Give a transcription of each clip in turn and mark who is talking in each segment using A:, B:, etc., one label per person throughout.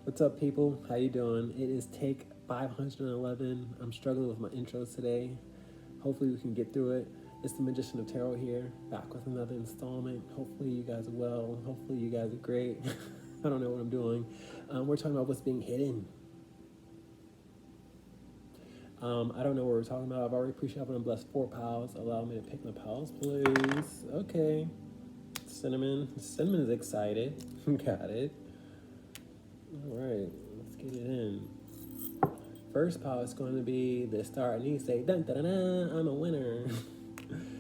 A: What's up, people? How you doing? It is take 511. I'm struggling with my intros today. Hopefully we can get through it. It's the Magician of Tarot here, back with another installment. Hopefully you guys are well. Hopefully you guys are great. I don't know what I'm doing. We're talking about what's being hidden. I don't know what we're talking about. I've already pre-shuffled and blessed 4 piles. Allow me to pick my piles, please. Okay. Cinnamon. Cinnamon is excited. Got it. All right, let's get it in. First pile is going to be the star anise, say, dun, dun, dun, dun, I'm a winner.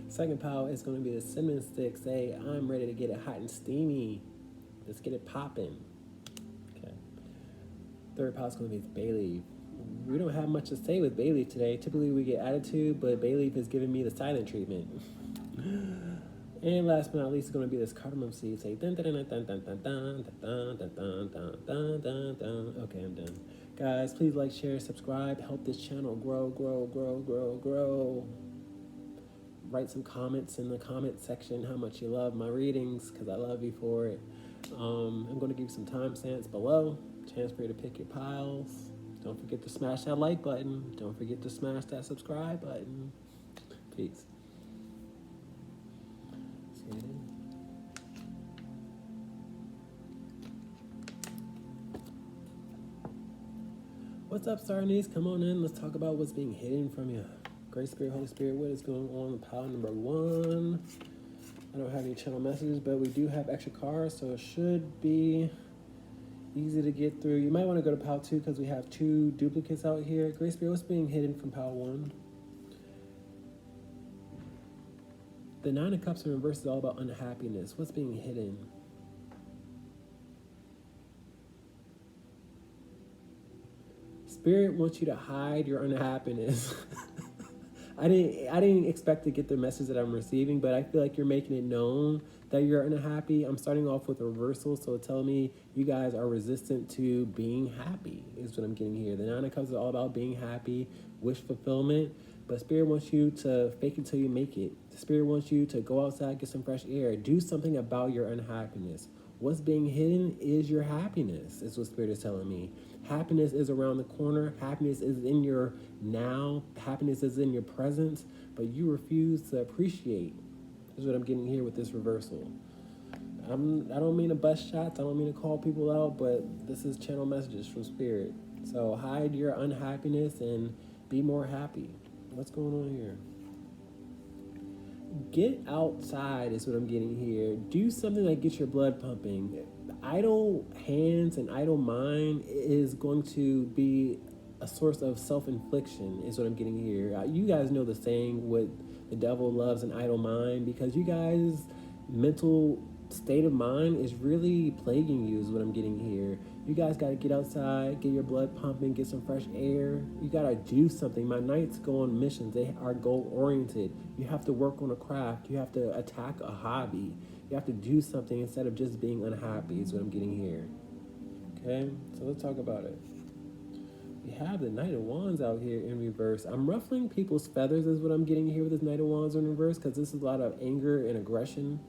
A: Second pile is going to be the cinnamon stick, say, I'm ready to get it hot and steamy. Let's get it popping. Okay. Third pile is going to be bay leaf. We don't have much to say with bay leaf today. Typically we get attitude, but bay leaf is giving me the silent treatment. And last but not least, is going to be this cardamom seed. Say dun dun dun dun dun dun dun dun dun dun dun dun dun dun. Okay, I'm done. Guys, please like, share, subscribe. Help this channel grow, grow, grow, grow, grow. Write some comments in the comment section how much you love my readings, because I love you for it. I'm going to give you some timestamps below. Chance for you to pick your piles. Don't forget to smash that like button. Don't forget to smash that subscribe button. Peace. What's up, Star Anise? Come on in. Let's talk about what's being hidden from you. Great Spirit, Holy Spirit, what is going on in pile number 1? I don't have any channel messages, but we do have extra cards, so it should be easy to get through. You might want to go to pile 2 because we have 2 duplicates out here. Great Spirit, what's being hidden from pile 1? The 9 of Cups in reverse is all about unhappiness. What's being hidden? Spirit wants you to hide your unhappiness. I didn't expect to get the message that I'm receiving, but I feel like you're making it known that you're unhappy. I'm starting off with a reversal, so tell me you guys are resistant to being happy, is what I'm getting here. The 9 of Cups is all about being happy, wish fulfillment, but Spirit wants you to fake it till you make it. The Spirit wants you to go outside, get some fresh air, do something about your unhappiness. What's being hidden is your happiness, is what Spirit is telling me. Happiness is around the corner. Happiness is in your now. Happiness is in your present, but you refuse to appreciate. Is what I'm getting here with this reversal. I don't mean to bust shots. I don't mean to call people out, but this is channel messages from Spirit. So hide your unhappiness and be more happy. What's going on here? Get outside is what I'm getting here. Do something that gets your blood pumping. Idle hands and idle mind is going to be a source of self-infliction is what I'm getting here. You guys know the saying, what the devil loves an idle mind, because you guys' mental state of mind is really plaguing you is what I'm getting here. You guys got to get outside, get your blood pumping, get some fresh air. You got to do something. My knights go on missions. They are goal-oriented. You have to work on a craft. You have to attack a hobby. You have to do something instead of just being unhappy is what I'm getting here. Okay, so let's talk about it. We have the Knight of Wands out here in reverse. I'm ruffling people's feathers is what I'm getting here with this Knight of Wands in reverse, because this is a lot of anger and aggression.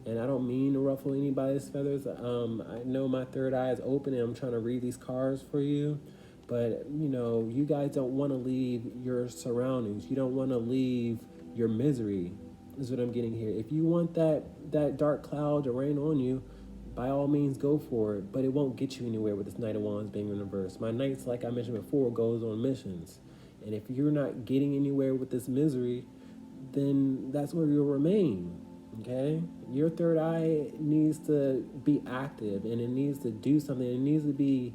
A: And I don't mean to ruffle anybody's feathers. I know my third eye is open and I'm trying to read these cards for you. But, you know, you guys don't want to leave your surroundings. You don't want to leave your misery is what I'm getting here. If you want that dark cloud to rain on you, by all means go for it. But it won't get you anywhere with this Knight of Wands being in reverse. My knights, like I mentioned before, goes on missions. And if you're not getting anywhere with this misery, then that's where you'll remain. Okay, your third eye needs to be active and it needs to do something. It needs to be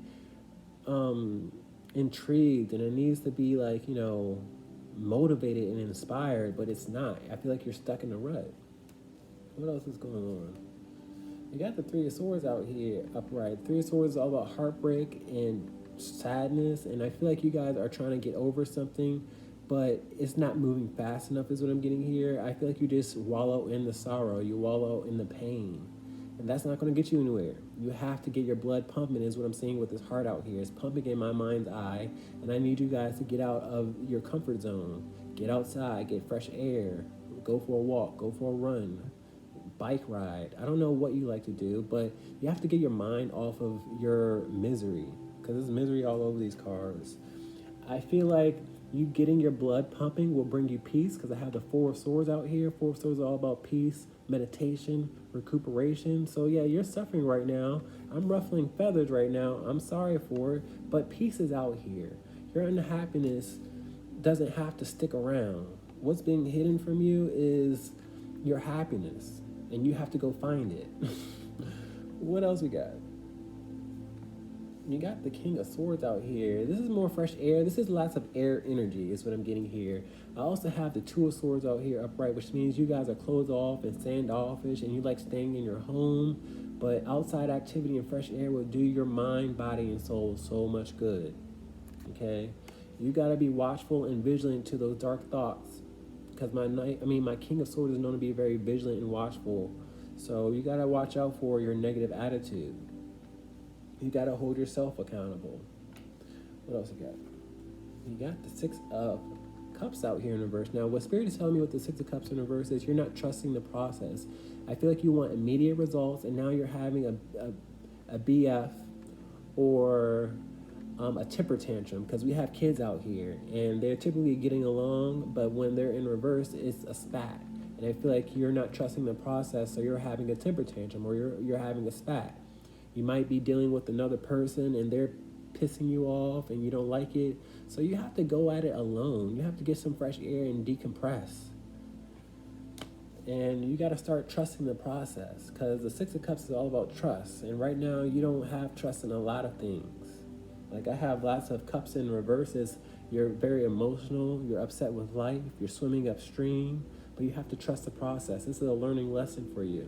A: intrigued and it needs to be, like, you know, motivated and inspired, but it's not. I feel like you're stuck in a rut. What else is going on? You got the 3 of Swords out here upright. 3 of Swords is all about heartbreak and sadness, and I feel like you guys are trying to get over something, but it's not moving fast enough is what I'm getting here. I feel like you just wallow in the sorrow. You wallow in the pain. And that's not going to get you anywhere. You have to get your blood pumping is what I'm seeing with this heart out here. It's pumping in my mind's eye. And I need you guys to get out of your comfort zone. Get outside. Get fresh air. Go for a walk. Go for a run. bike ride. I don't know what you like to do, but you have to get your mind off of your misery, because there's misery all over these cards. I feel like you getting your blood pumping will bring you peace, because I have the Four of Swords out here. Four of Swords are all about peace, meditation, recuperation. So yeah, you're suffering right now. I'm ruffling feathers right now. I'm sorry for it, but peace is out here. Your unhappiness doesn't have to stick around. What's being hidden from you is your happiness, and you have to go find it. What else we got? You got the King of Swords out here. This is more fresh air. This is lots of air energy is what I'm getting here. I also have the Two of Swords out here upright, which means you guys are closed off and standoffish, and you like staying in your home. But outside activity and fresh air will do your mind, body, and soul so much good. Okay? You got to be watchful and vigilant to those dark thoughts, because my King of Swords is known to be very vigilant and watchful. So you got to watch out for your negative attitude. You got to hold yourself accountable. What else you got? You got the Six of Cups out here in reverse. Now, what Spirit is telling me with the Six of Cups in reverse is you're not trusting the process. I feel like you want immediate results, and now you're having a BF or a temper tantrum, because we have kids out here, and they're typically getting along, but when they're in reverse, it's a spat. And I feel like you're not trusting the process, so you're having a temper tantrum, or you're having a spat. You might be dealing with another person and they're pissing you off and you don't like it. So you have to go at it alone. You have to get some fresh air and decompress. And you got to start trusting the process, because the Six of Cups is all about trust. And right now you don't have trust in a lot of things. Like I have lots of cups in reverses. You're very emotional. You're upset with life. You're swimming upstream. But you have to trust the process. This is a learning lesson for you.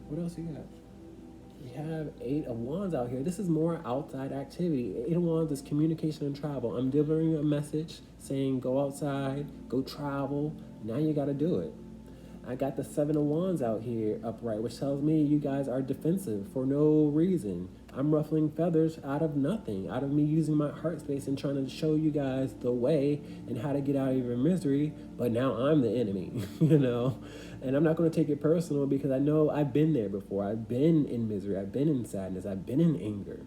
A: What else you got? We have Eight of Wands out here. This is more outside activity. Eight of Wands is communication and travel. I'm delivering a message saying go outside, go travel. Now you got to do it. I got the Seven of Wands out here upright, which tells me you guys are defensive for no reason. I'm ruffling feathers out of nothing, out of me using my heart space and trying to show you guys the way and how to get out of your misery. But now I'm the enemy, you know? And I'm not going to take it personal, because I know I've been there before. I've been in misery. I've been in sadness. I've been in anger.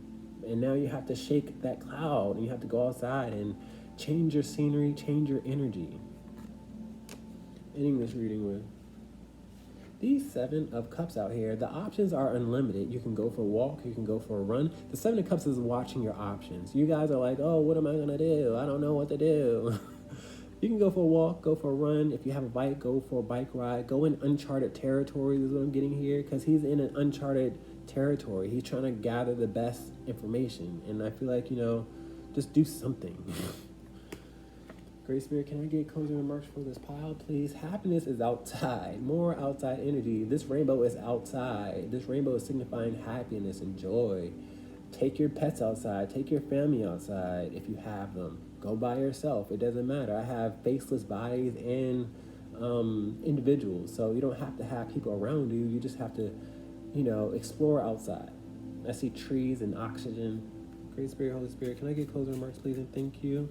A: And now you have to shake that cloud, and you have to go outside and change your scenery, change your energy. Ending this reading with these Seven of Cups out here. The options are unlimited. You can go for a walk. You can go for a run. The Seven of Cups is watching your options. You guys are like, oh, what am I going to do? I don't know what to do. You can go for a walk, go for a run. If you have a bike, go for a bike ride. Go in uncharted territories is what I'm getting here, because he's in an uncharted territory. He's trying to gather the best information. And I feel like, just do something. Great Spirit, can I get closing remarks for this pile, please? Happiness is outside. More outside energy. This rainbow is outside. This rainbow is signifying happiness and joy. Take your pets outside. Take your family outside if you have them. Go by yourself. It doesn't matter. I have faceless bodies and individuals, so you don't have to have people around you. You just have to, explore outside. I see trees and oxygen. Great Spirit, Holy Spirit, can I get closing remarks, please, and thank you.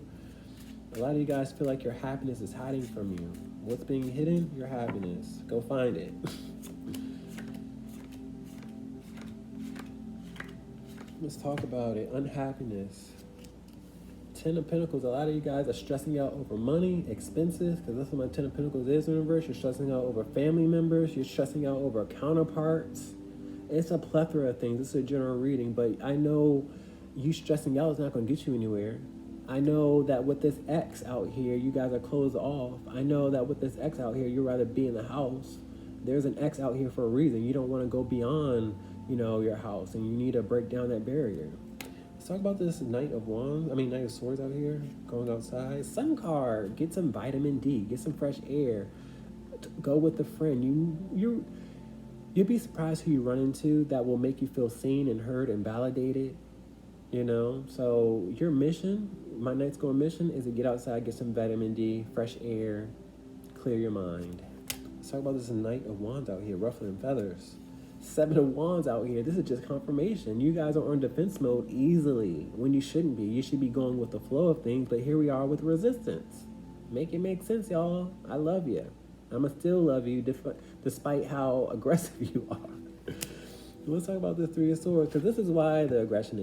A: A lot of you guys feel like your happiness is hiding from you. What's being hidden? Your happiness. Go find it. Let's talk about it. Unhappiness. Ten of Pentacles. A lot of you guys are stressing out over money, expenses, because that's what my Ten of Pentacles is in reverse. You're stressing out over family members. You're stressing out over counterparts. It's a plethora of things. This is a general reading, but I know you stressing out is not going to get you anywhere. I know that with this X out here, you guys are closed off. I know that with this X out here, you'd rather be in the house. There's an X out here for a reason. You don't want to go beyond, your house, and you need to break down that barrier. Let's talk about this Knight of Swords out here, going outside. Sun card, get some vitamin D, get some fresh air. Go with a friend. You'll be surprised who you run into that will make you feel seen and heard and validated. So your mission, my night's going mission, is to get outside, get some vitamin D, fresh air, clear your mind. Let's talk about this Knight of Wands out here, ruffling feathers. Seven of Wands out here. This is just confirmation. You guys are on defense mode easily when you shouldn't be. You should be going with the flow of things, but here we are with resistance. Make it make sense, y'all. I love you. I'ma still love you despite how aggressive you are. Let's talk about the Three of Swords, because this is why the aggression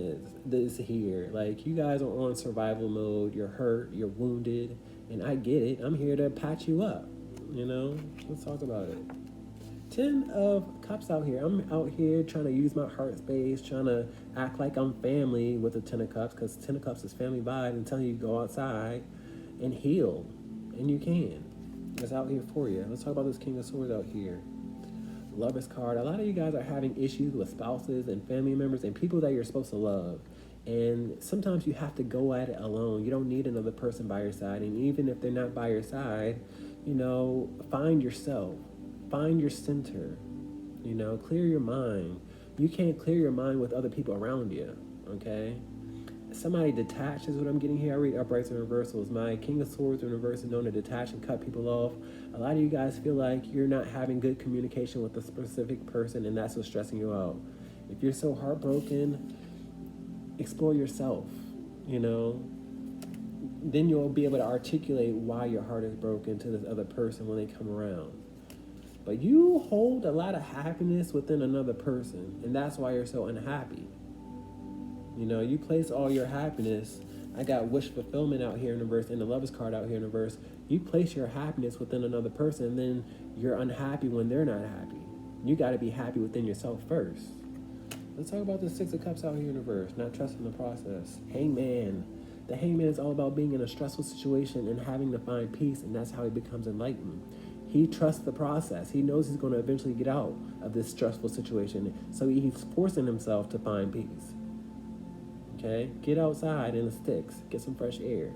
A: is here. Like, you guys are on survival mode. You're hurt. You're wounded, and I get it. I'm here to patch you up. You know, let's talk about it. 10 of Cups out here. I'm out here trying to use my heart space, trying to act like I'm family with the 10 of Cups, because 10 of Cups is family vibe and telling you to go outside and heal, and you can. It's out here for you. Let's talk about this King of Swords out here. Lover's card. A lot of you guys are having issues with spouses and family members and people that you're supposed to love. And sometimes you have to go at it alone. You don't need another person by your side. And even if they're not by your side, you know, find yourself. Find your center. You know, clear your mind. You can't clear your mind with other people around you. Okay? Somebody detached is what I'm getting here. I read uprights and reversals. My King of Swords in reverse is known to detach and cut people off. A lot of you guys feel like you're not having good communication with a specific person, and that's what's stressing you out. If you're so heartbroken, explore yourself, you know. Then you'll be able to articulate why your heart is broken to this other person when they come around. But you hold a lot of happiness within another person, and that's why you're so unhappy. You know, you place all your happiness. I got wish fulfillment out here in the verse and the Lover's card out here in the verse. You place your happiness within another person, and then you're unhappy when they're not happy. You got to be happy within yourself first. Let's talk about the Six of Cups out here in the verse, not trusting the process. Hangman. The Hangman is all about being in a stressful situation and having to find peace, and that's how he becomes enlightened. He trusts the process. He knows he's going to eventually get out of this stressful situation, so he's forcing himself to find peace. Okay, get outside in the sticks, get some fresh air.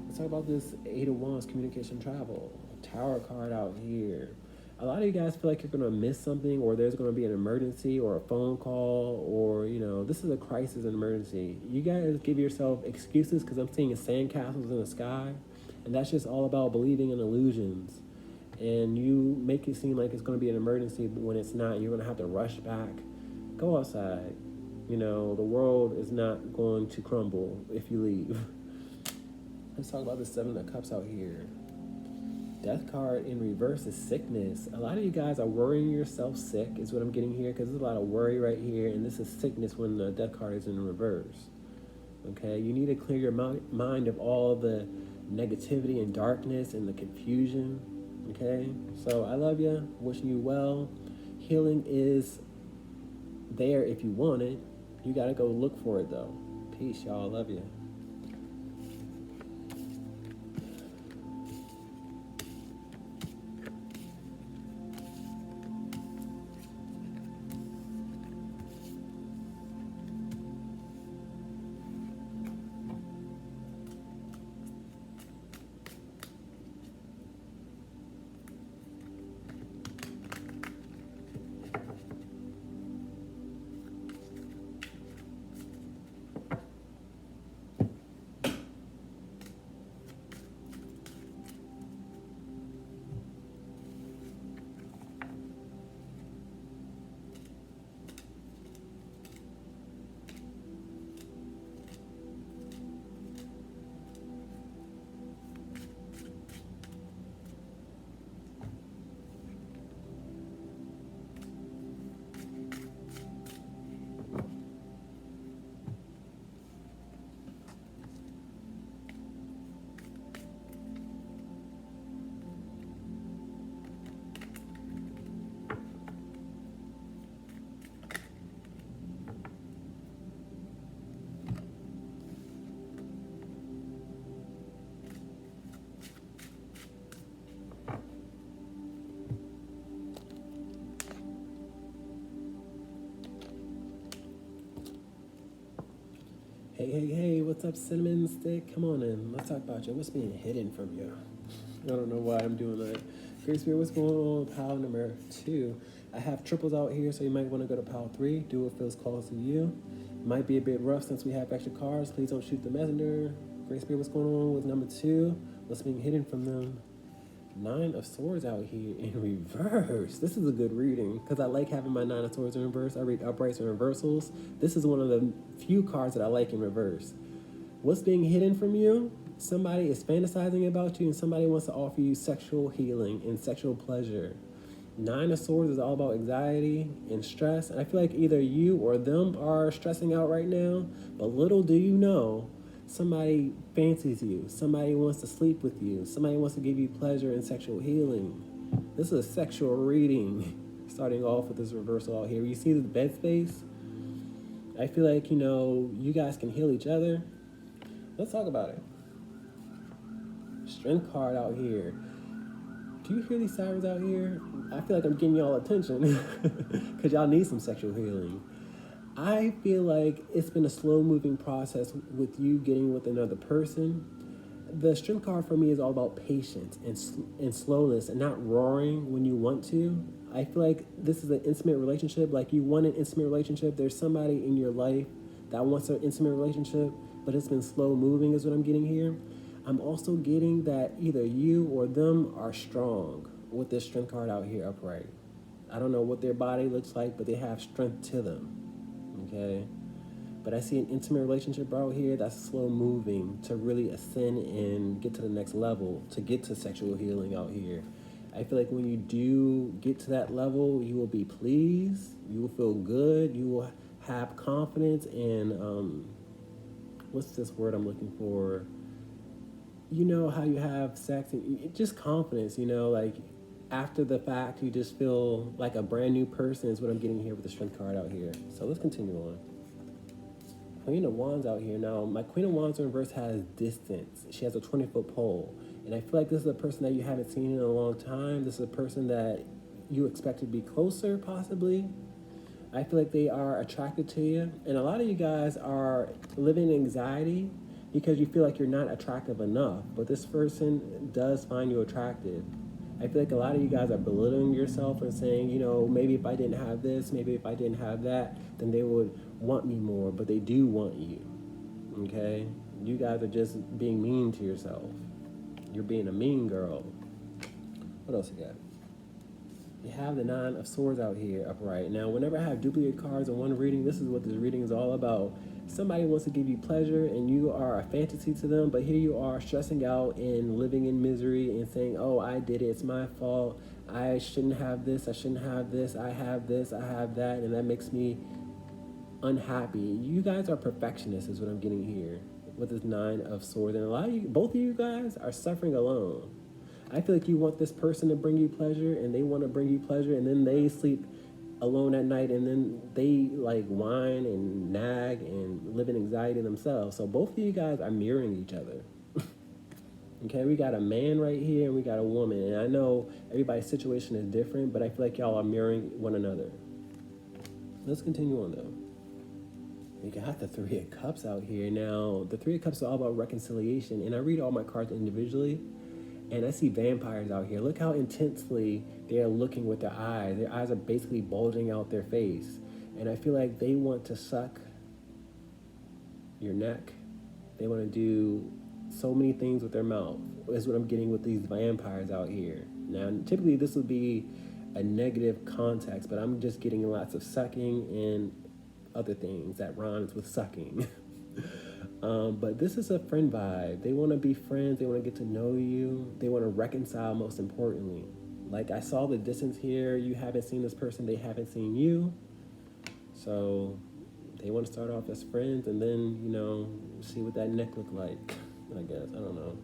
A: Let's talk about this Eight of Wands, communication, travel. Tower card out here. A lot of you guys feel like you're gonna miss something, or there's gonna be an emergency or a phone call, or you know, this is a crisis and emergency. You guys give yourself excuses because I'm seeing sandcastles in the sky, and that's just all about believing in illusions. And you make it seem like it's gonna be an emergency, but when it's not, you're gonna have to rush back. Go outside. You know, the world is not going to crumble if you leave. Let's talk about the Seven of Cups out here. Death card in reverse is sickness. A lot of you guys are worrying yourself sick is what I'm getting here, because there's a lot of worry right here, and this is sickness when the death card is in reverse. Okay, you need to clear your mind of all the negativity and darkness and the confusion. Okay, so I love you, wishing you well. Healing is there if you want it. You gotta go look for it though. Peace, y'all. Love you. Hey, what's up, Cinnamon Stick? Come on in. Let's talk about you. What's being hidden from you? I don't know why I'm doing that. Great Spirit, what's going on with pile number 2? I have triples out here, so you might want to go to pile 3. Do what feels close to you. Might be a bit rough since we have extra cards. Please don't shoot the messenger. Great Spirit, what's going on with number 2? What's being hidden from them? 9 of Swords out here in reverse. This is a good reading because I like having my 9 of Swords in reverse. I read uprights and reversals. This is one of the few cards that I like in reverse. What's being hidden from you? Somebody is fantasizing about you, and somebody wants to offer you sexual healing and sexual pleasure. Nine of Swords is all about anxiety and stress, and I feel like either you or them are stressing out right now, but little do you know, somebody fancies you, somebody wants to sleep with you, somebody wants to give you pleasure and sexual healing. This is a sexual reading, starting off with this reversal out here. You see the bed space? I feel like, you guys can heal each other. Let's talk about it. Strength card out here. Do you hear these sirens out here? I feel like I'm getting y'all attention because y'all need some sexual healing. I feel like it's been a slow moving process with you getting with another person. The strength card for me is all about patience and slowness and not roaring when you want to. I feel like this is an intimate relationship. Like, you want an intimate relationship. There's somebody in your life that wants an intimate relationship, but it's been slow moving is what I'm getting here. I'm also getting that either you or them are strong with this strength card out here upright. I don't know what their body looks like, but they have strength to them, okay? But I see an intimate relationship out here that's slow moving to really ascend and get to the next level, to get to sexual healing out here. I feel like when you do get to that level, you will be pleased, you will feel good, you will have confidence and, what's this word I'm looking for? You know how you have sex and just confidence, like after the fact, you just feel like a brand new person is what I'm getting here with the strength card out here. So let's continue on. Queen of Wands out here. Now, my Queen of Wands in reverse has distance. She has a 20-foot pole. And I feel like this is a person that you haven't seen in a long time. This is a person that you expect to be closer, possibly. I feel like they are attracted to you. And a lot of you guys are living in anxiety because you feel like you're not attractive enough. But this person does find you attractive. I feel like a lot of you guys are belittling yourself and saying, maybe if I didn't have this, maybe if I didn't have that, then they would want me more. But they do want you, okay? You guys are just being mean to yourself. You're being a mean girl. What else you got? You have the Nine of Swords out here upright. Now, whenever I have duplicate cards in one reading, this is what this reading is all about. Somebody wants to give you pleasure and you are a fantasy to them, but here you are stressing out and living in misery and saying, oh, I did it, it's my fault, I shouldn't have this, I shouldn't have this, I have this, I have that, and that makes me unhappy. You guys are perfectionists is what I'm getting here with this Nine of Swords. And a lot of you, both of you guys are suffering alone. I feel like you want this person to bring you pleasure and they want to bring you pleasure, and then they sleep alone at night and then they like whine and nag and live in anxiety themselves. So both of you guys are mirroring each other. Okay, we got a man right here and we got a woman. And I know everybody's situation is different, but I feel like y'all are mirroring one another. Let's continue on though. We got the Three of Cups out here. Now, the Three of Cups are all about reconciliation, and I read all my cards individually, and I see vampires out here. Look how intensely they are looking with their eyes. Their eyes are basically bulging out their face, and I feel like they want to suck your neck. They want to do so many things with their mouth. Is what I'm getting with these vampires out here. Now, typically this would be a negative context, but I'm just getting lots of sucking and other things that rhymes with sucking. But this is a friend vibe. They want to be friends. They want to get to know you. They want to reconcile, most importantly. Like, I saw the distance here. You haven't seen this person. They haven't seen you. So they want to start off as friends and then, see what that neck look like, I guess. I don't know.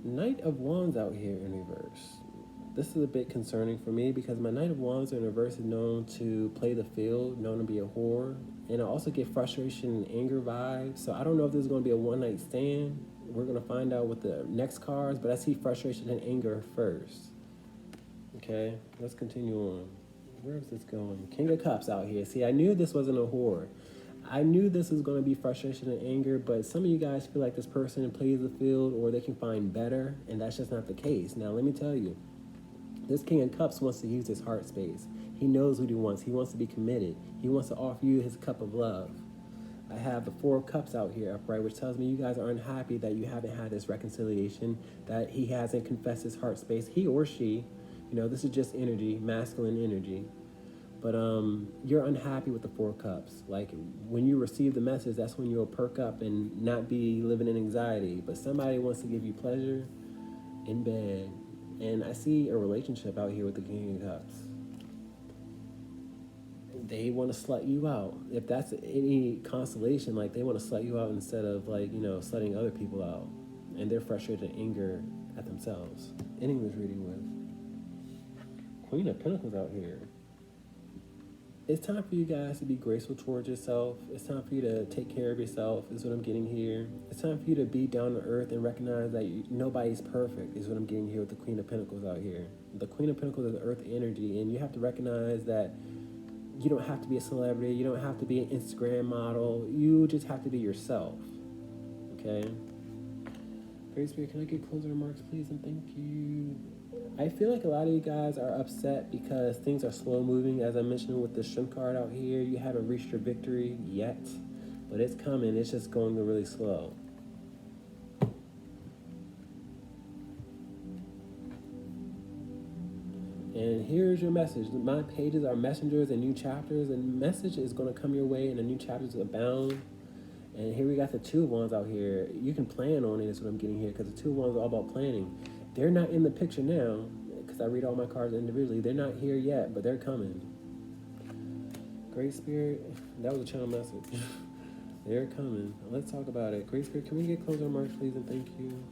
A: Knight of Wands out here in reverse. This is a bit concerning for me because my Knight of Wands in reverse is known to play the field, known to be a whore. And I also get frustration and anger vibes. So I don't know if this is going to be a one-night stand. We're going to find out with the next cards, but I see frustration and anger first. Okay, let's continue on. Where is this going? King of Cups out here. See, I knew this wasn't a whore. I knew this was going to be frustration and anger, but some of you guys feel like this person plays the field or they can find better, and that's just not the case. Now, let me tell you. This King of Cups wants to use his heart space. He knows what he wants. He wants to be committed. He wants to offer you his cup of love. I have the Four of Cups out here upright, which tells me you guys are unhappy that you haven't had this reconciliation, that he hasn't confessed his heart space. He or she, this is just energy, masculine energy. But you're unhappy with the Four Cups. Like when you receive the message, that's when you'll perk up and not be living in anxiety. But somebody wants to give you pleasure in bed. And I see a relationship out here with the King of Cups. They want to slut you out. If that's any consolation, like they want to slut you out instead of like, slutting other people out. And they're frustrated and anger at themselves. Ending this reading with Queen of Pentacles out here. It's time for you guys to be graceful towards yourself. It's time for you to take care of yourself, is what I'm getting here. It's time for you to be down to earth and recognize that nobody's perfect, is what I'm getting here with the Queen of Pentacles out here. The Queen of Pentacles is earth energy, and you have to recognize that you don't have to be a celebrity. You don't have to be an Instagram model. You just have to be yourself, okay? Great Spirit, can I get closing remarks, please, and thank you. I feel like a lot of you guys are upset because things are slow moving. As I mentioned with the Strength card out here, you haven't reached your victory yet, but it's coming. It's just going really slow. And here's your message. My pages are messengers and new chapters, and message is going to come your way and the new chapters abound. And here we got the Two of Wands out here. You can plan on it, is what I'm getting here, because the Two of Wands are all about planning. They're not in the picture now, because I read all my cards individually. They're not here yet, but they're coming. Great Spirit, that was a channel message. They're coming. Let's talk about it. Great Spirit, can we get closing remarks, please, and thank you.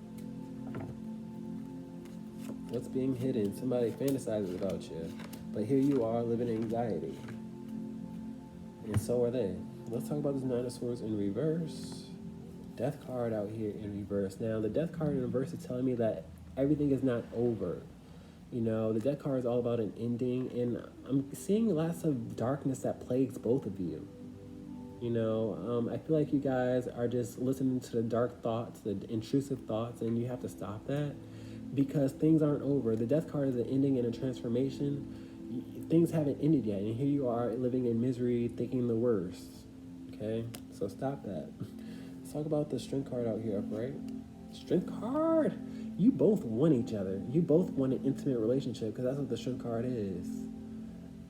A: What's being hidden? Somebody fantasizes about you, but here you are living in anxiety. And so are they. Let's talk about this Nine of Swords in reverse. Death card out here in reverse. Now, the Death card in reverse is telling me that everything is not over. The Death card is all about an ending, and I'm seeing lots of darkness that plagues both of you. I feel like you guys are just listening to the dark thoughts, the intrusive thoughts, and you have to stop that because things aren't over. The Death card is an ending and a transformation. Things haven't ended yet, and here you are living in misery, thinking the worst. Okay, so stop that. Let's talk about the Strength card out here, upright. Strength card. You both want each other. You both want an intimate relationship because that's what the Strength card is.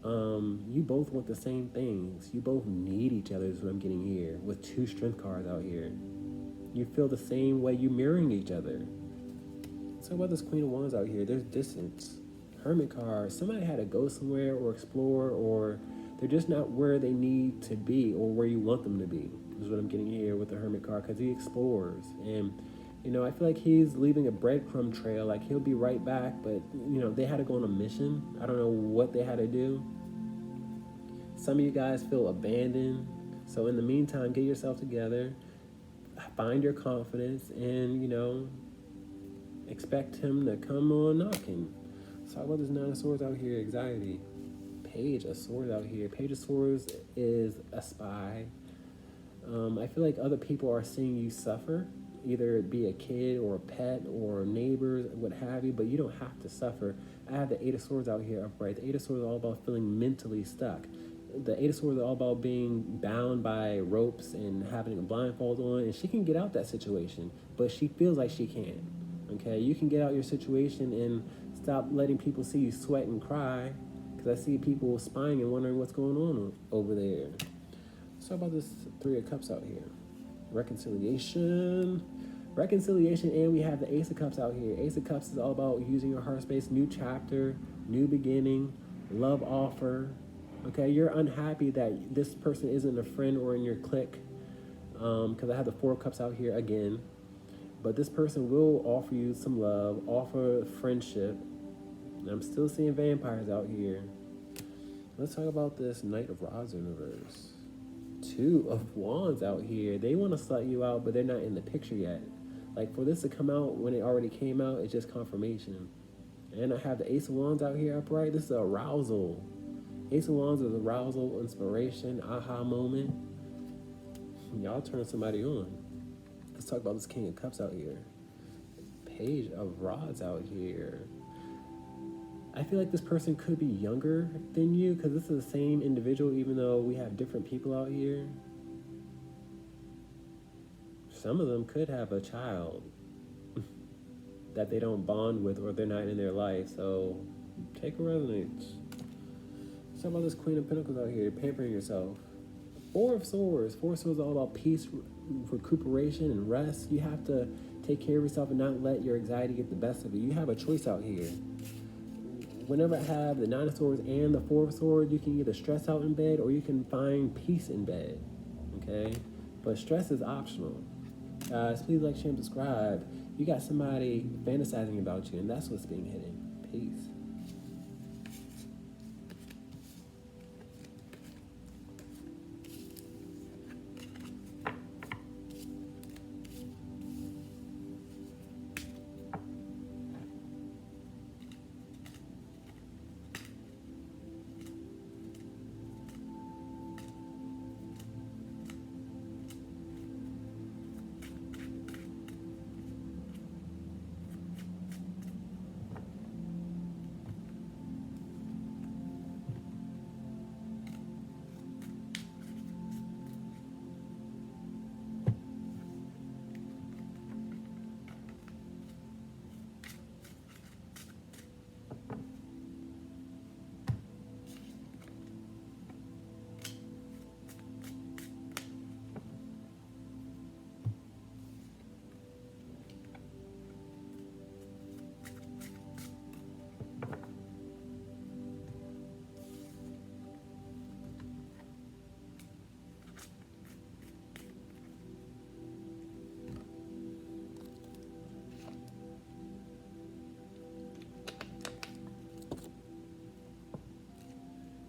A: You both want the same things. You both need each other is what I'm getting here with two Strength cards out here. You feel the same way. You mirroring each other. Let's talk about this Queen of Wands out here. There's distance. Hermit card. Somebody had to go somewhere or explore, or they're just not where they need to be or where you want them to be is what I'm getting here with the Hermit card, because he explores. And I feel like he's leaving a breadcrumb trail. Like he'll be right back, but they had to go on a mission. I don't know what they had to do. Some of you guys feel abandoned. So in the meantime, get yourself together, find your confidence, and expect him to come on knocking. Let's talk about this Nine of Swords out here. Anxiety. Page of Swords out here. Page of Swords is a spy. I feel like other people are seeing you suffer, either it be a kid or a pet or neighbors, what have you, but you don't have to suffer. I have the Eight of Swords out here upright. The Eight of Swords is all about feeling mentally stuck. The Eight of Swords is all about being bound by ropes and having a blindfold on, and she can get out that situation, but she feels like she can't. Okay, you can get out your situation and stop letting people see you sweat and cry, because I see people spying and wondering what's going on over there. Let's talk about this Three of Cups out here. Reconciliation, and we have the Ace of Cups out here. Ace of Cups is all about using your heart space, new chapter, new beginning, love offer. Okay, you're unhappy that this person isn't a friend or in your clique, because I have the Four of Cups out here again. But this person will offer you some love, offer friendship. And I'm still seeing vampires out here. Let's talk about this Knight of Rods in reverse. Two of Wands out here. They want to slut you out, but they're not in the picture yet. Like for this to come out when it already came out, it's just confirmation. And I have the Ace of Wands out here upright. This is arousal. Ace of Wands is arousal, inspiration, aha moment. Y'all turn somebody on. Let's talk about this King of Cups out here. Page of Rods out here. I feel like this person could be younger than you, because this is the same individual even though we have different people out here. Some of them could have a child that they don't bond with or they're not in their life, so take a resonance. Let's talk about this Queen of Pentacles out here, pampering yourself. Four of Swords. Four of Swords is all about peace, recuperation, and rest. You have to take care of yourself and not let your anxiety get the best of you. You have a choice out here. Whenever I have the Nine of Swords and the Four of Swords, you can either stress out in bed or you can find peace in bed. Okay? But stress is optional. Guys, please like, share, and subscribe. You got somebody fantasizing about you, and that's what's being hidden. Peace.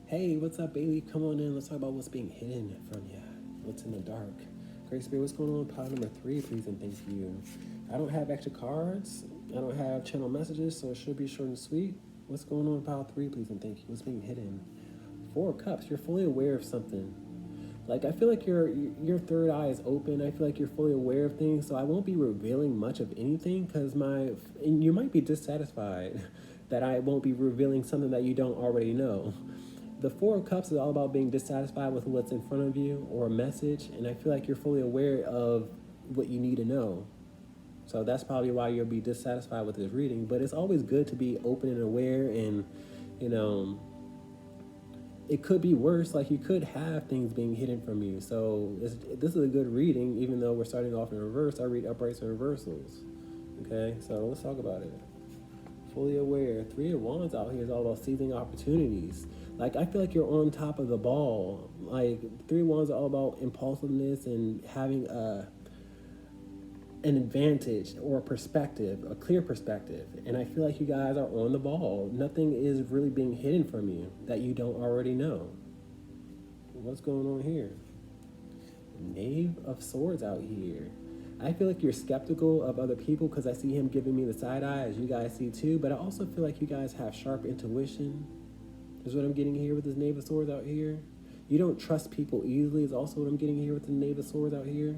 A: Hey, what's up, Bailey? Come on in. Let's talk about what's being hidden from you. What's in the dark? Great Spirit, what's going on with pile number 3, please and thank you. I don't have extra cards. I don't have channel messages, so it should be short and sweet. What's going on with pile 3, please and thank you. What's being hidden? 4 of Cups. You're fully aware of something. Like, I feel like your third eye is open. I feel like you're fully aware of things, so I won't be revealing much of anything because and you might be dissatisfied that I won't be revealing something that you don't already know. The 4 of Cups is all about being dissatisfied with what's in front of you or a message, and I feel like you're fully aware of what you need to know. So that's probably why you'll be dissatisfied with this reading, but it's always good to be open and aware, and, you know, it could be worse. Like, you could have things being hidden from you. So this is a good reading, even though we're starting off in reverse. I read uprights and reversals. Okay, so let's talk about it. Fully aware. 3 of Wands out here is all about seizing opportunities. Like, I feel like you're on top of the ball. Like, 3 of Wands are all about impulsiveness and having an advantage or a perspective, a clear perspective. And I feel like you guys are on the ball. Nothing is really being hidden from you that you don't already know. What's going on here? Knave of Swords out here. I feel like you're skeptical of other people because I see him giving me the side eye, as you guys see too. But I also feel like you guys have sharp intuition. Is what I'm getting here with this Knave of Swords out here. You don't trust people easily is also what I'm getting here with the Knave of Swords out here.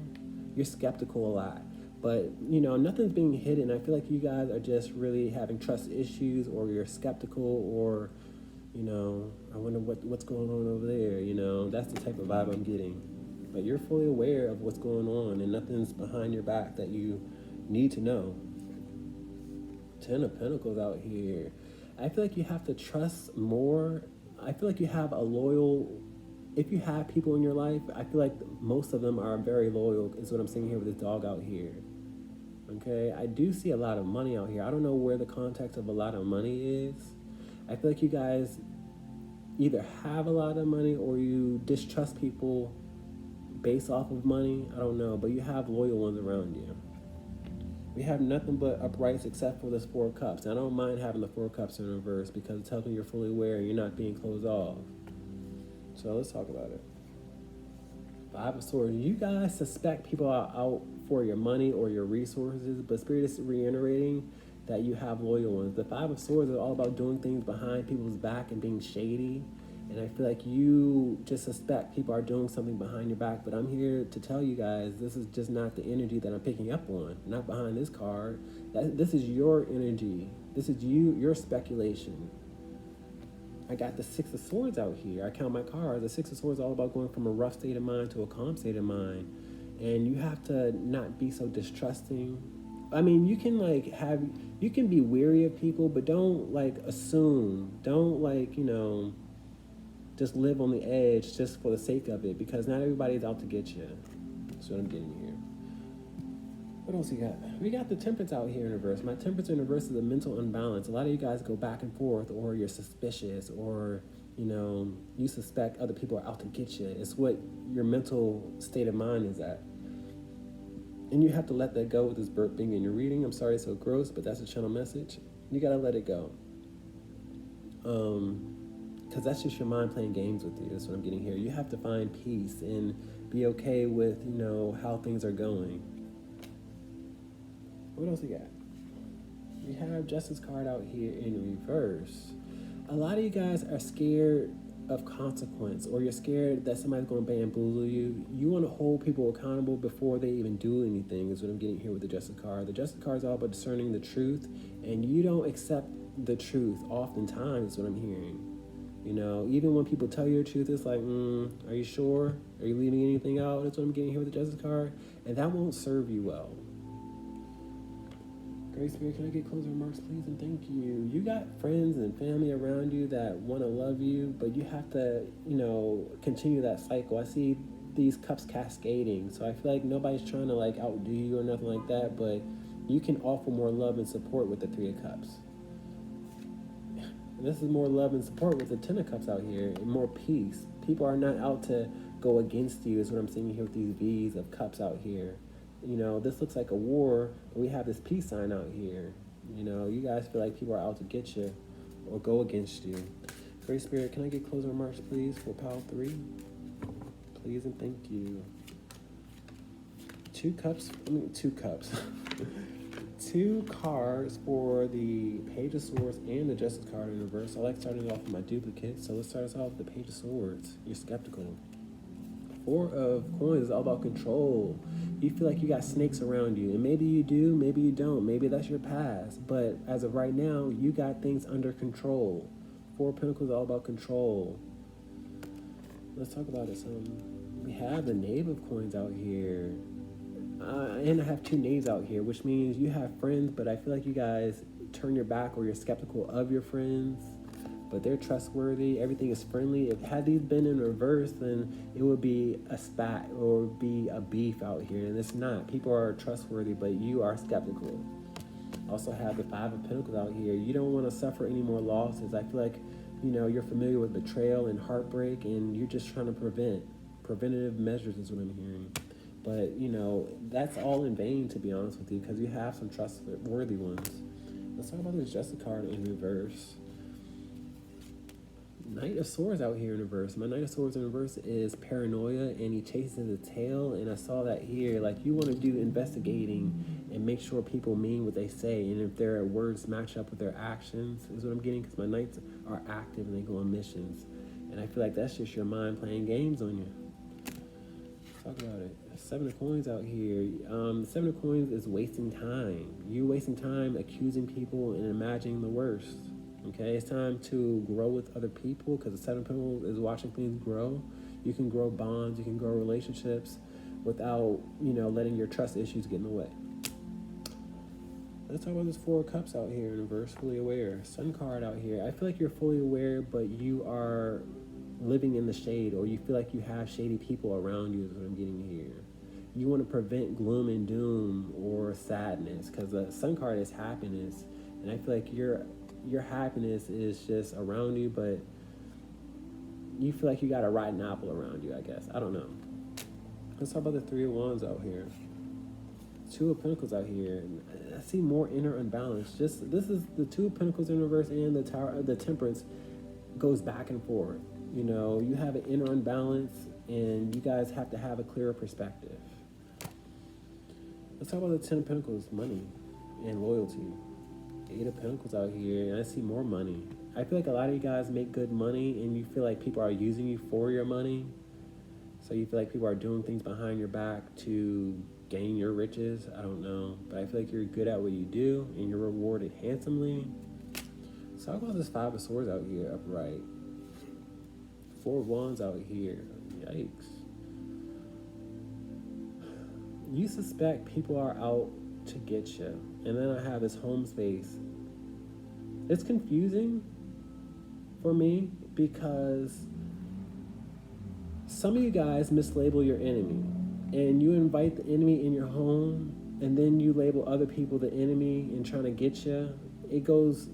A: You're skeptical a lot. But, you know, nothing's being hidden. I feel like you guys are just really having trust issues, or you're skeptical, or, you know, I wonder what's going on over there. You know, that's the type of vibe I'm getting. But you're fully aware of what's going on, and nothing's behind your back that you need to know. 10 of Pentacles out here. I feel like you have to trust more. I feel like you have a loyal, if you have people in your life, I feel like most of them are very loyal, is what I'm seeing here with this dog out here. Okay, I do see a lot of money out here. I don't know where the context of a lot of money is. I feel like you guys either have a lot of money or you distrust people based off of money. I don't know, but you have loyal ones around you. We have nothing but uprights except for this 4 of Cups. And I don't mind having the 4 of Cups in reverse because it tells me you're fully aware and you're not being closed off. So let's talk about it. 5 of Swords. You guys suspect people are out for your money or your resources, but Spirit is reiterating that you have loyal ones. The 5 of Swords is all about doing things behind people's back and being shady. And I feel like you just suspect people are doing something behind your back. But I'm here to tell you guys, this is just not the energy that I'm picking up on. Not behind this card. This is your energy. This is your speculation. I got the 6 of Swords out here. I count my cards. The 6 of Swords is all about going from a rough state of mind to a calm state of mind. And you have to not be so distrusting. I mean, you can be weary of people, but don't, like, assume. Don't, like, you know, just live on the edge just for the sake of it, because not everybody's out to get you. That's what I'm getting here. What else we got? We got the temperance out here in reverse. My temperance in reverse is a mental unbalance. A lot of you guys go back and forth, or you're suspicious, or you suspect other people are out to get you. It's what your mental state of mind is at. And you have to let that go with this burping in your reading. I'm sorry it's so gross, but that's a channel message. You got to let it go. Because that's just your mind playing games with you. That's what I'm getting here. You have to find peace and be okay with, how things are going. What else we got? We have Justice card out here in reverse. A lot of you guys are scared of consequence, or you're scared that somebody's going to bamboozle you. You want to hold people accountable before they even do anything, is what I'm getting here with the Justice card. The Justice card is all about discerning the truth, and you don't accept the truth oftentimes, is what I'm hearing. Even when people tell you the truth, it's like, are you sure? Are you leaving anything out? That's what I'm getting here with the Justice card, and that won't serve you well. Great Spirit, can I get closing remarks, please, and thank you. You got friends and family around you that want to love you, but you have to, continue that cycle. I see these cups cascading, so I feel like nobody's trying to outdo you or nothing like that, but you can offer more love and support with the 3 of Cups. And this is more love and support with the 10 of Cups out here, and more peace. People are not out to go against you, is what I'm seeing here with these V's of Cups out here. This looks like a war, but we have this peace sign out here. You guys feel like people are out to get you or go against you. Great Spirit, can I get closing remarks, please, for pile 3? Please and thank you. 2 cups. 2 cards for the Page of Swords and the Justice card in reverse. I like starting off with my duplicates, so let's start us off with the Page of Swords. You're skeptical. 4 of Coins is all about control. You feel like you got snakes around you, and maybe you do, maybe you don't. Maybe that's your past, but as of right now, you got things under control. 4 of Pentacles is all about control. Let's talk about it some. We have the Knave of Coins out here. And I have 2 knaves out here, which means you have friends, but I feel like you guys turn your back, or you're skeptical of your friends. But they're trustworthy. Everything is friendly. If had these been in reverse, then it would be a spat or be a beef out here, and it's not. People are trustworthy, but you are skeptical. Also have the 5 of Pentacles out here. You don't want to suffer any more losses. I feel like, you're familiar with betrayal and heartbreak, and you're just trying to preventative measures is what I'm hearing. But, that's all in vain, to be honest with you, because you have some trustworthy ones. Let's talk about this Justice card in reverse. Knight of Swords out here in reverse. My Knight of Swords in reverse is paranoia, and he chases his tail, and I saw that here. You want to do investigating and make sure people mean what they say, and if their words match up with their actions is what I'm getting, because my Knights are active and they go on missions, and I feel like that's just your mind playing games on you. Let's talk about it. 7 of Coins out here. The 7 of Coins is wasting time. You're wasting time accusing people and imagining the worst. Okay, it's time to grow with other people, because the 7 of Pentacles is watching things grow. You can grow bonds, you can grow relationships without, letting your trust issues get in the way. Let's talk about this 4 of Cups out here in reverse, fully aware. Sun card out here. I feel like you're fully aware, but you are living in the shade, or you feel like you have shady people around you is what I'm getting here. You want to prevent gloom and doom or sadness, because the Sun card is happiness, and I feel like your happiness is just around you, but you feel like you got a rotten apple around you, I guess. I don't know. Let's talk about the 3 of Wands out here. 2 of Pentacles out here. I see more inner unbalance. This is the 2 of Pentacles in reverse, and the Tower, the Temperance goes back and forth. You have an inner unbalance, and you guys have to have a clearer perspective. Let's talk about the 10 of Pentacles, money and loyalty. 8 of Pentacles out here, and I see more money. I feel like a lot of you guys make good money, and you feel like people are using you for your money. So you feel like people are doing things behind your back to gain your riches. I don't know, but I feel like you're good at what you do, and you're rewarded handsomely. Let's talk about this 5 of Swords out here upright. 4 of Wands out here. Yikes. You suspect people are out to get you. And then I have this home space. It's confusing for me, because some of you guys mislabel your enemy, and you invite the enemy in your home, and then you label other people the enemy and trying to get you. It goes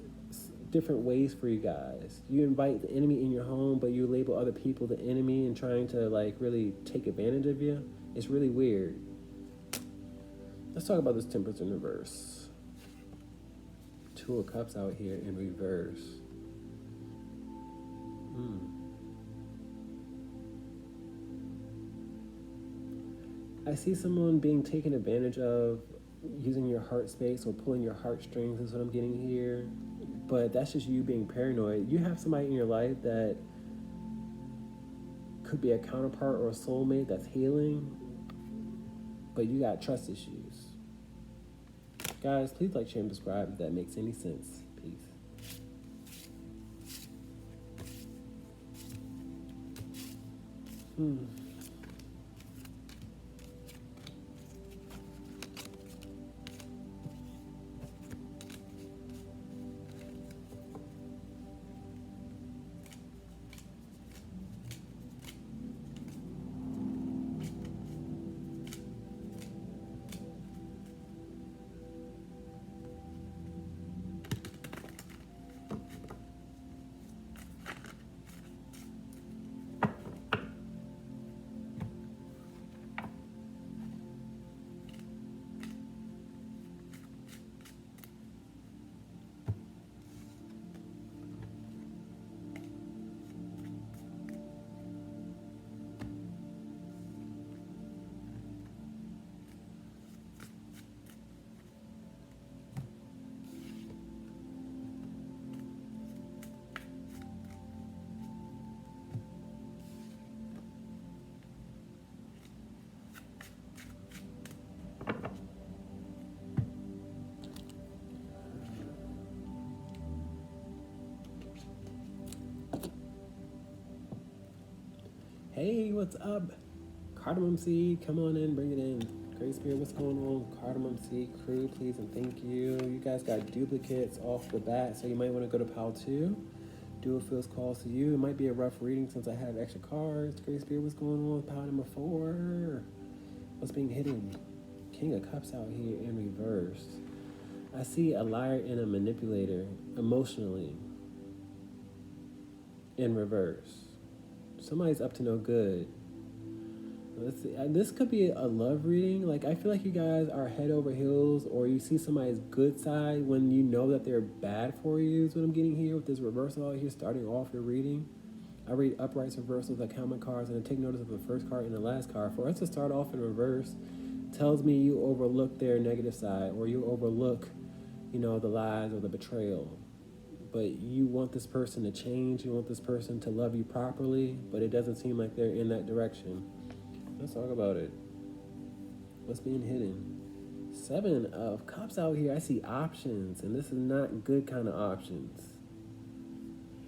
A: different ways for you guys. You invite the enemy in your home, but you label other people the enemy and trying to like really take advantage of you. It's really weird. Let's talk about this Temperance in reverse. Two of Cups out here in reverse. I see someone being taken advantage of, using your heart space or pulling your heartstrings is what I'm getting here. But that's just you being paranoid. You have somebody in your life that could be a counterpart or a soulmate that's healing, but you got trust issues. Guys, please like, share, and subscribe if that makes any sense. Peace. Hey, what's up? Cardamom seed, come on in, bring it in. Great Spirit, what's going on? Cardamom seed crew, please and thank you. You guys got duplicates off the bat, so you might want to go to pile 2. Do what feels calls to you. It might be a rough reading since I have extra cards. Great Spirit, what's going on with pile number 4? What's being hidden? King of Cups out here in reverse. I see a liar and a manipulator emotionally in reverse. Somebody's up to no good. Let's see. This could be a love reading. Like, I feel like you guys are head over heels, or you see somebody's good side when you know that they're bad for you, is what I'm getting here with this reversal out here starting off your reading. I read uprights, reversals, I count my cards, and I take notice of the first card and the last card. For us to start off in reverse tells me you overlook their negative side, or you overlook, the lies or the betrayal. But you want this person to change, you want this person to love you properly, but it doesn't seem like they're in that direction. Let's talk about it. What's being hidden? 7 of Cups out here. I see options, and this is not good kind of options.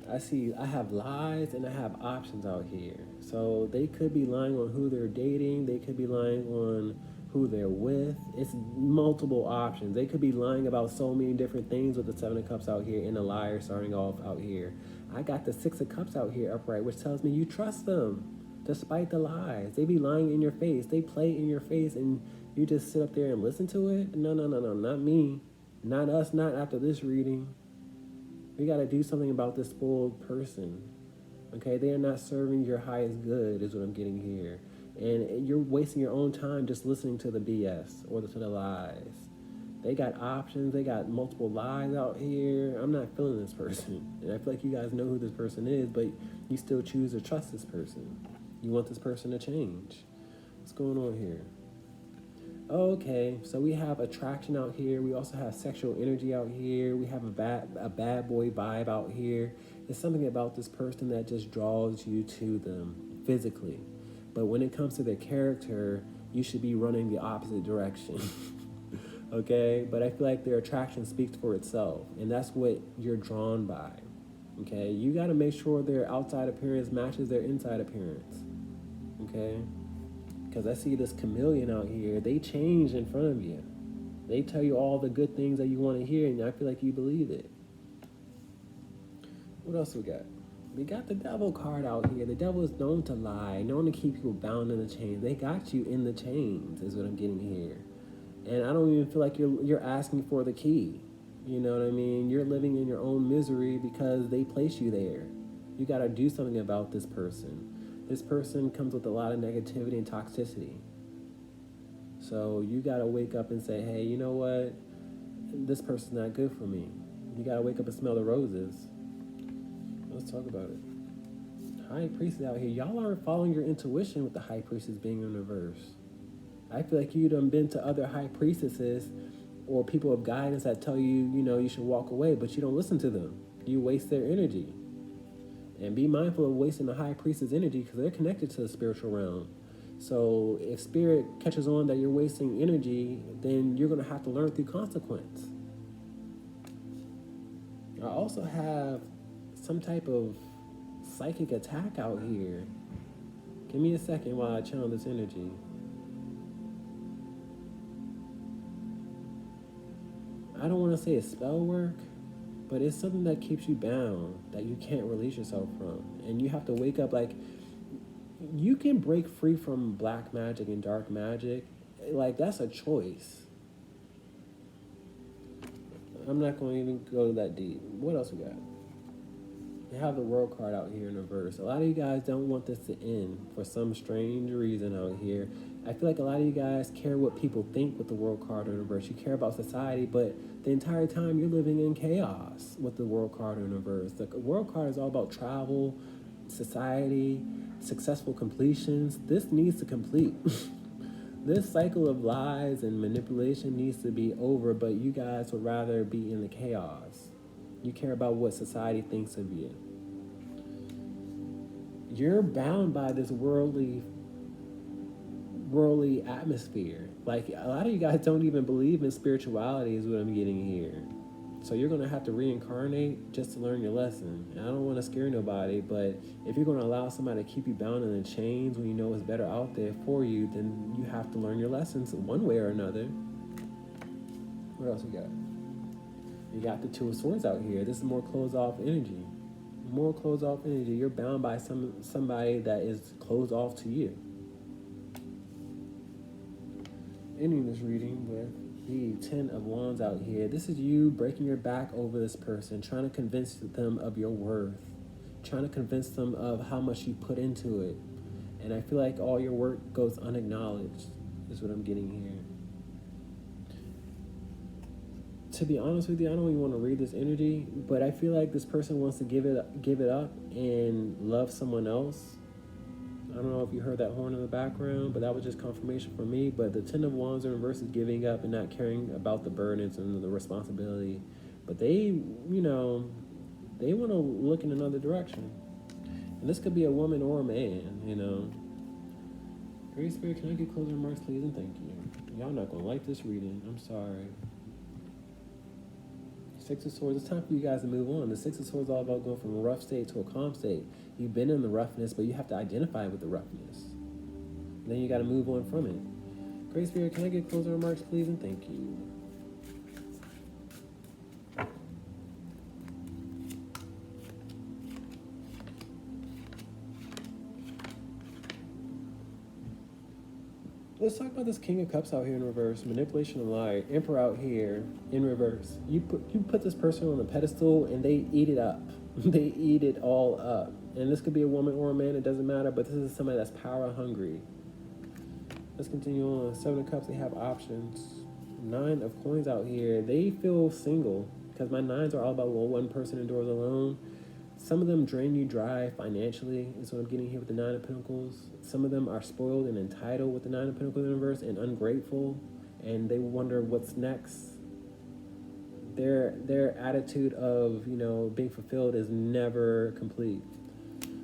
A: I have lies and I have options out here. So they could be lying on who they're dating, they could be lying on who they're with. It's multiple options. They could be lying about so many different things with the 7 of Cups out here and the liar starting off out here. I got the 6 of Cups out here upright, which tells me you trust them despite the lies. They be lying in your face. They play in your face and you just sit up there and listen to it. No, not me. Not us, not after this reading. We got to do something about this spoiled person. Okay, they are not serving your highest good is what I'm getting here. And you're wasting your own time just listening to the BS or to the lies. They got options. They got multiple lies out here. I'm not feeling this person. And I feel like you guys know who this person is, but you still choose to trust this person. You want this person to change. What's going on here? Okay, so we have attraction out here. We also have sexual energy out here. We have a bad boy vibe out here. There's something about this person that just draws you to them physically. But when it comes to their character, you should be running the opposite direction. Okay? But I feel like their attraction speaks for itself. And that's what you're drawn by. Okay? You got to make sure their outside appearance matches their inside appearance. Okay? Because I see this chameleon out here. They change in front of you. They tell you all the good things that you want to hear, and I feel like you believe it. What else we got? We got the devil card out here. The devil is known to lie, known to keep people bound in the chains. They got you in the chains, is what I'm getting here. And I don't even feel like you're asking for the key. You know what I mean? You're living in your own misery because they place you there. You got to do something about this person. This person comes with a lot of negativity and toxicity. So you got to wake up and say, hey, you know what? This person's not good for me. You got to wake up and smell the roses. Let's talk about it. High priestess out here. Y'all aren't following your intuition with the high priestess being in reverse. I feel like you done been to other high priestesses or people of guidance that tell you, you know, you should walk away, but you don't listen to them. You waste their energy. And be mindful of wasting the high priestess energy because they're connected to the spiritual realm. So if spirit catches on that you're wasting energy, then you're going to have to learn through consequence. I also have some type of psychic attack out here. Give me a second while I channel this energy. I don't want to say it's spell work, but it's something that keeps you bound, that you can't release yourself from. And you have to wake up, like, you can break free from black magic and dark magic. Like, that's a choice. I'm not going to even go that deep. What else we got? We have the World card out here in reverse. A lot of you guys don't want this to end for some strange reason out here. I feel like a lot of you guys care what people think with the World card in reverse. You care about society, but the entire time you're living in chaos with the World card in reverse. The World card is all about travel, society, successful completions. This needs to complete. This cycle of lies and manipulation needs to be over, but you guys would rather be in the chaos. You care about what society thinks of you. You're bound by this worldly atmosphere. Like, a lot of you guys don't even believe in spirituality is what I'm getting here. So you're going to have to reincarnate just to learn your lesson. And I don't want to scare nobody, but if you're going to allow somebody to keep you bound in the chains when you know it's better out there for you, then you have to learn your lessons one way or another. What else we got? You got the Two of Swords out here. This is more closed off energy. More closed off energy. You're bound by somebody that is closed off to you. Ending this reading with the Ten of Wands out here. This is you breaking your back over this person, trying to convince them of your worth, trying to convince them of how much you put into it. And I feel like all your work goes unacknowledged, is what I'm getting here. To be honest with you, I don't even want to read this energy, but I feel like this person wants to give it up and love someone else. I don't know if you heard that horn in the background, but that was just confirmation for me. But the Ten of Wands in reverse is giving up and not caring about the burdens and the responsibility. But they want to look in another direction. And this could be a woman or a man, you know. Great Spirit, can I get closing remarks, please? And thank you. Y'all not going to like this reading. I'm sorry. Six of Swords, it's time for you guys to move on. The Six of Swords is all about going from a rough state to a calm state. You've been in the roughness, but you have to identify with the roughness. And then you got to move on from it. Great Spirit, can I get closing remarks, please? And thank you. Let's talk about this King of Cups out here in reverse. Manipulation and lie. Emperor out here in reverse. You put this person on a pedestal and they eat it up. They eat it all up. And this could be a woman or a man, it doesn't matter, but this is somebody that's power hungry. Let's continue on. Seven of Cups, they have options. Nine of Coins out here. They feel single because my nines are all about one person endures alone. Some of them drain you dry financially, is what I'm getting here with the Nine of Pentacles. Some of them are spoiled and entitled with the Nine of Pentacles in reverse and ungrateful, and they wonder what's next. Their attitude of, being fulfilled is never complete.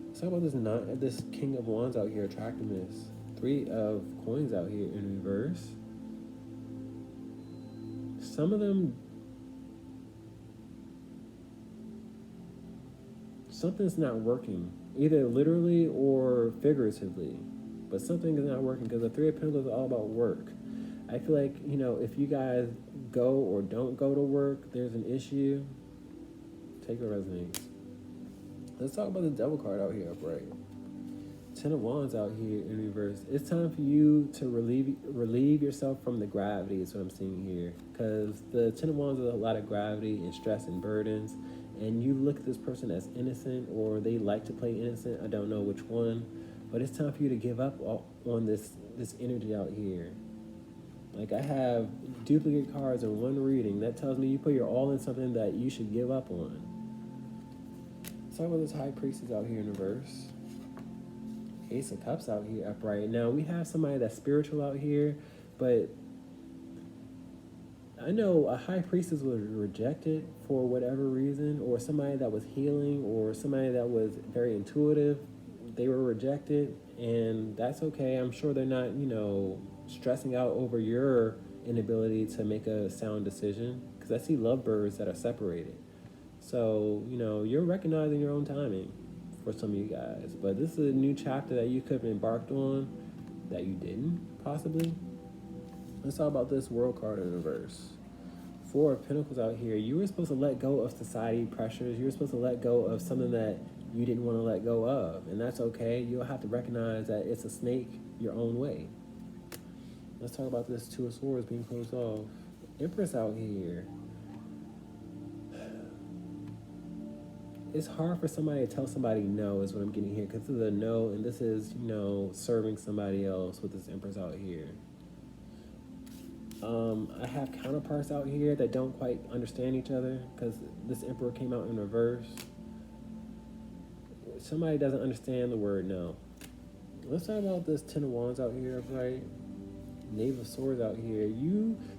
A: Let's talk about this King of Wands out here, attractiveness. Three of Coins out here in reverse. Some of them, something's not working, either literally or figuratively, but something is not working because the Three of Pentacles is all about work. I feel like, if you guys go or don't go to work, there's an issue. Take what resonates. Let's talk about the devil card out here upright. Ten of Wands out here in reverse. It's time for you to relieve yourself from the gravity is what I'm seeing here. Because the Ten of Wands is a lot of gravity and stress and burdens. And you look at this person as innocent, or they like to play innocent. I don't know which one. But it's time for you to give up on this energy out here. Like, I have duplicate cards in one reading. That tells me you put your all in something that you should give up on. Let's talk about this High Priestess out here in reverse. Ace of Cups out here upright. Now, we have somebody that's spiritual out here, but I know a High Priestess was rejected for whatever reason, or somebody that was healing, or somebody that was very intuitive. They were rejected, and that's okay. I'm sure they're not, stressing out over your inability to make a sound decision, because I see lovebirds that are separated. So, you're recognizing your own timing for some of you guys. But this is a new chapter that you could have embarked on that you didn't, possibly. Let's talk about this World card in reverse. Four of Pentacles out here. You were supposed to let go of society pressures. You were supposed to let go of something that you didn't want to let go of. And that's okay. You'll have to recognize that it's a snake your own way. Let's talk about this Two of Swords being closed off. Empress out here. It's hard for somebody to tell somebody no is what I'm getting here, because this is a no, and this is, serving somebody else with this Empress out here. I have counterparts out here that don't quite understand each other, because this Emperor came out in reverse. Somebody doesn't understand the word no. Let's talk about this Ten of Wands out here, right? Knave of Swords out here.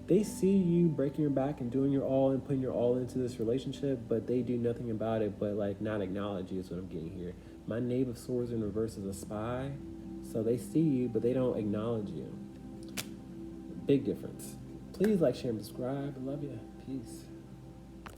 A: They see you breaking your back and doing your all and putting your all into this relationship, but they do nothing about it but not acknowledge you is what I'm getting here. My Knave of Swords in reverse is a spy, so they see you, but they don't acknowledge you. Big difference. Please like, share, and subscribe. I love you. Peace.